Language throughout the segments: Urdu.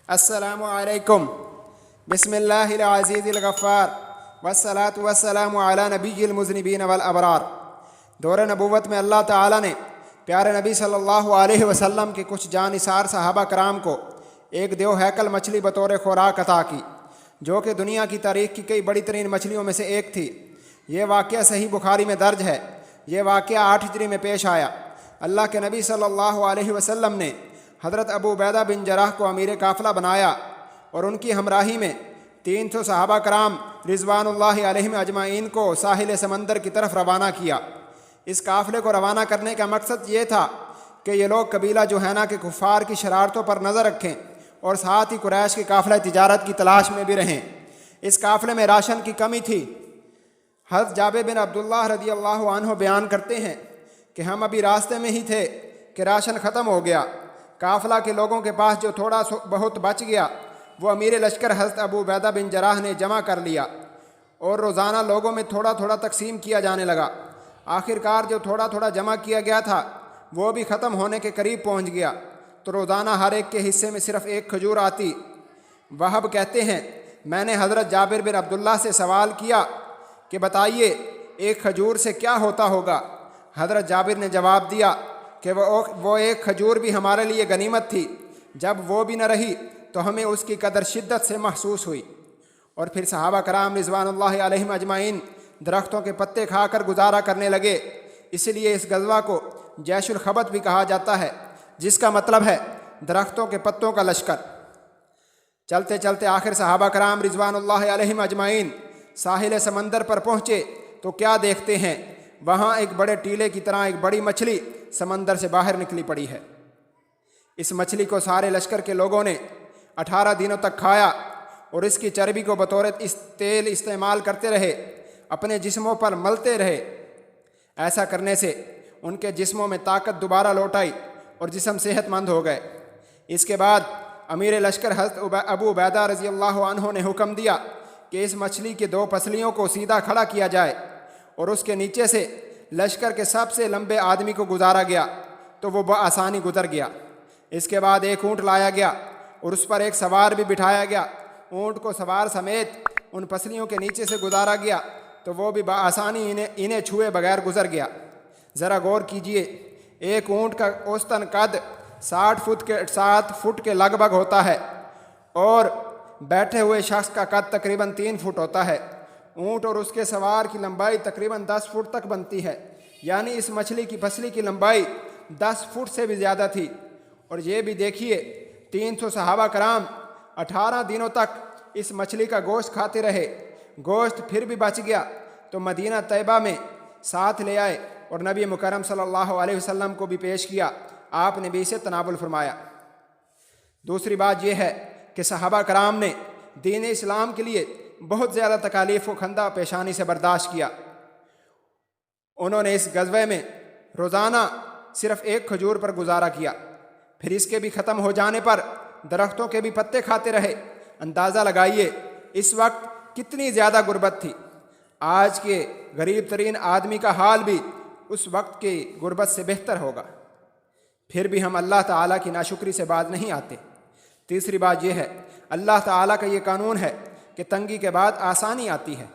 السلام علیکم، بسم اللہ العزیز الغفار، والصلاة والسلام علی نبی المذنبین والابرار۔ دور نبوت میں اللہ تعالیٰ نے پیارے نبی صلی اللہ علیہ وسلم کے کچھ جانثار صحابہ کرام کو ایک دیو ہیکل مچھلی بطور خوراک عطا کی، جو کہ دنیا کی تاریخ کی کئی بڑی ترین مچھلیوں میں سے ایک تھی۔ یہ واقعہ صحیح بخاری میں درج ہے۔ یہ واقعہ 8 ہجری میں پیش آیا۔ اللہ کے نبی صلی اللہ علیہ وسلم نے حضرت ابو عبیدہ بن جراح کو امیر قافلہ بنایا اور ان کی ہمراہی میں 300 صحابہ کرام رضوان اللہ علیہم اجمعین کو ساحل سمندر کی طرف روانہ کیا۔ اس قافلے کو روانہ کرنے کا مقصد یہ تھا کہ یہ لوگ قبیلہ جوہینہ کے کفار کی شرارتوں پر نظر رکھیں اور ساتھ ہی قریش کے قافلہ تجارت کی تلاش میں بھی رہیں۔ اس قافلے میں راشن کی کمی تھی۔ حضرت جابر بن عبداللہ رضی اللہ عنہ بیان کرتے ہیں کہ ہم ابھی راستے میں ہی تھے کہ راشن ختم ہو گیا۔ قافلہ کے لوگوں کے پاس جو تھوڑا بہت بچ گیا وہ امیر لشکر حضرت ابو عبیدہ بن جراح نے جمع کر لیا اور روزانہ لوگوں میں تھوڑا تھوڑا تقسیم کیا جانے لگا۔ آخرکار جو تھوڑا تھوڑا جمع کیا گیا تھا وہ بھی ختم ہونے کے قریب پہنچ گیا تو روزانہ ہر ایک کے حصے میں صرف ایک کھجور آتی۔ وہب کہتے ہیں میں نے حضرت جابر بن عبداللہ سے سوال کیا کہ بتائیے ایک کھجور سے کیا ہوتا ہوگا؟ حضرت جابر نے جواب دیا کہ وہ ایک کھجور بھی ہمارے لیے غنیمت تھی، جب وہ بھی نہ رہی تو ہمیں اس کی قدر شدت سے محسوس ہوئی۔ اور پھر صحابہ کرام رضوان اللہ علیہم اجمعین درختوں کے پتے کھا کر گزارا کرنے لگے۔ اس لیے اس غزوہ کو جیش الخبت بھی کہا جاتا ہے، جس کا مطلب ہے درختوں کے پتوں کا لشکر۔ چلتے چلتے آخر صحابہ کرام رضوان اللہ علیہم اجمعین ساحل سمندر پر پہنچے تو کیا دیکھتے ہیں، وہاں ایک بڑے ٹیلے کی طرح ایک بڑی مچھلی سمندر سے باہر نکلی پڑی ہے۔ اس مچھلی کو سارے لشکر کے لوگوں نے 18 دنوں تک کھایا اور اس کی چربی کو بطور تیل استعمال کرتے رہے، اپنے جسموں پر ملتے رہے۔ ایسا کرنے سے ان کے جسموں میں طاقت دوبارہ لوٹ آئی اور جسم صحت مند ہو گئے۔ اس کے بعد امیر لشکر حضرت ابو عبیدہ رضی اللہ عنہ نے حکم دیا کہ اس مچھلی کے 2 پسلیوں کو سیدھا کھڑا کیا جائے اور اس کے نیچے سے لشکر کے سب سے لمبے آدمی کو گزارا گیا تو وہ بآسانی گزر گیا۔ اس کے بعد ایک اونٹ لایا گیا اور اس پر ایک سوار بھی بٹھایا گیا۔ اونٹ کو سوار سمیت ان پسلیوں کے نیچے سے گزارا گیا تو وہ بھی بآسانی انہیں چھوئے بغیر گزر گیا۔ ذرا غور کیجئے، ایک اونٹ کا اوسطاً قد 7 فٹ کے لگ بھگ ہوتا ہے اور بیٹھے ہوئے شخص کا قد تقریباً 3 فٹ ہوتا ہے۔ اونٹ اور اس کے سوار کی لمبائی تقریباً 10 فٹ تک بنتی ہے، یعنی اس مچھلی کی پسلی کی لمبائی 10 فٹ سے بھی زیادہ تھی۔ اور یہ بھی دیکھیے 300 صحابہ کرام 18 دنوں تک اس مچھلی کا گوشت کھاتے رہے۔ گوشت پھر بھی بچ گیا تو مدینہ طیبہ میں ساتھ لے آئے اور نبی مکرم صلی اللہ علیہ وسلم کو بھی پیش کیا۔ آپ نے بھی اسے تناول فرمایا۔ دوسری بات یہ ہے کہ صحابہ کرام نے دین اسلام کے لیے بہت زیادہ تکالیف و کھندہ پیشانی سے برداشت کیا۔ انہوں نے اس غزوے میں روزانہ صرف ایک کھجور پر گزارا کیا، پھر اس کے بھی ختم ہو جانے پر درختوں کے بھی پتے کھاتے رہے۔ اندازہ لگائیے اس وقت کتنی زیادہ غربت تھی۔ آج کے غریب ترین آدمی کا حال بھی اس وقت کی غربت سے بہتر ہوگا، پھر بھی ہم اللہ تعالیٰ کی ناشکری سے باز نہیں آتے۔ تیسری بات یہ ہے، اللہ تعالیٰ کا یہ قانون ہے کہ تنگی کے بعد آسانی آتی ہے۔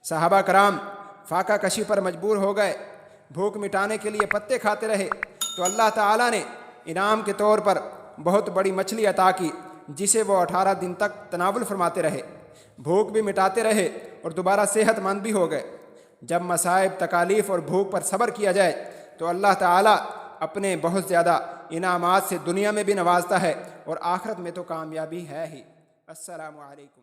صحابہ کرام فاقہ کشی پر مجبور ہو گئے، بھوک مٹانے کے لیے پتے کھاتے رہے تو اللہ تعالیٰ نے انعام کے طور پر بہت بڑی مچھلی عطا کی، جسے وہ 18 دن تک تناول فرماتے رہے، بھوک بھی مٹاتے رہے اور دوبارہ صحت مند بھی ہو گئے۔ جب مصائب، تکالیف اور بھوک پر صبر کیا جائے تو اللہ تعالیٰ اپنے بہت زیادہ انعامات سے دنیا میں بھی نوازتا ہے اور آخرت میں تو کامیابی ہے ہی۔ السلام علیکم۔